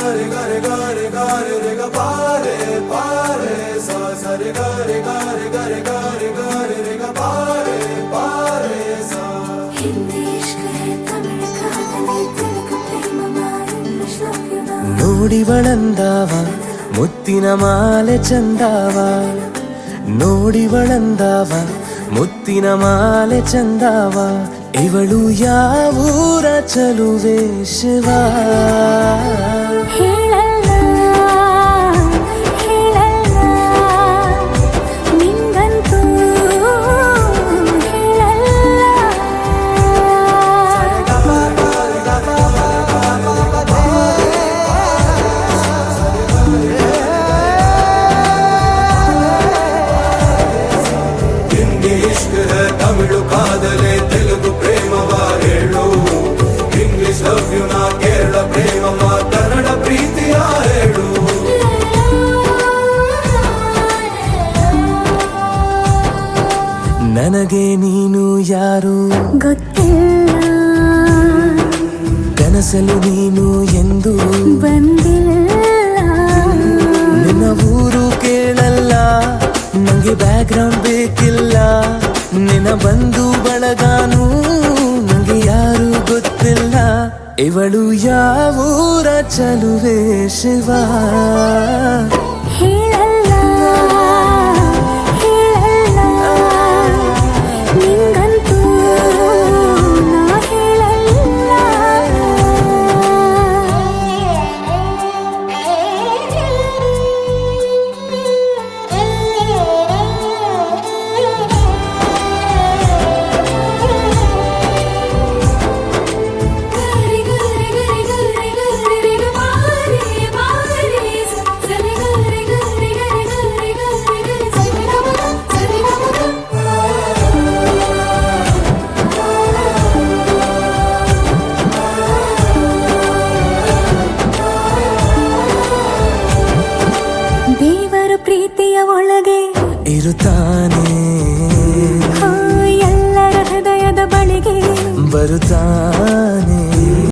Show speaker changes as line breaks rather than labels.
ಗಾರೆ ಗಾರೆ ಗಾರೆ ಗಾರೆ ರೆ ಗ ಪಾರೆ ಪಾರೆ ಸಾ ಸರೆ ಗಾರೆ ಗಾರೆ ಗಾರೆ ಗಾರೆ ಗಾರೆ ರೆ ಗ ಪಾರೆ ಪಾರೆ ಸಾ ಹಿಂದಿ ಇಶ್ಕ್ ಹೈ ತಮಿಳ್ ಕಾದಲಿ ತೆಲುಗು ಪ್ರೇಮ ಇಂಗ್ಲಿಷ್ ಲವ್ ಯು ನೋಡಿವಳಂದಾವ ಮುತ್ತಿನ ಮಾಲೆ ಚಂದಾವ ನೋಡಿವಳಂದಾವ ಮುತ್ತಿನ ಮಾಲೆ ಚಂದಾವ ಇವಳು ಯಾವೂರ ಚಲುವೆ ಶಿವ ಹೇಳಲ್ಲ ಹೇಳಲ್ಲ ನಿಂಗಂತೂ ಹಿಂದಿ ಇಶ್ಕ್ ಹೈ ತಮಿಳು ಕಾದಲೆ ತೆಲುಗು ಪ್ರೇಮವ ಹೇಳು ಇಂಗ್ಲಿಷ್ ಲವ್ ಯು ನಾ ಕೇರಳ ಪ್ರೇಮವ ಕನ್ನಡ ಪ್ರೀತಿಯ ಹೇಳು ನನಗೆ ನೀನು ಯಾರು ಗೊತ್ತಿಲ್ಲ ಕನಸಲು ನೀನು ಎಂದು ಬಂದಿಲ್ಲ ನಿನ್ನ ಊರು ಕೇಳಲ್ಲ ನಂಗೆ ಬ್ಯಾಕ್ಗ್ರೌಂಡ್ ಬೇಕಿಲ್ಲ ನಿನ್ನ ಬಂಧು ಬಳಗಾನು ನಂಗೆ ಯಾರು ಗೊತ್ತಿಲ್ಲ ಇವಳು ಯಾವೂರ ಚಲುವೆ ಶಿವ ಹೇಳಲ್ಲ ಹೇಳಲ್ಲ ನಿಂಗಂತೂ ನಾ ದೇವರ ಪ್ರೀತಿಯ ಒಳಗೆ ಇರುತ್ತಾನೆ ಎಲ್ಲರ ಹೃದಯದ ಬಳಿಗೆ ಬರುತ್ತಾನೆ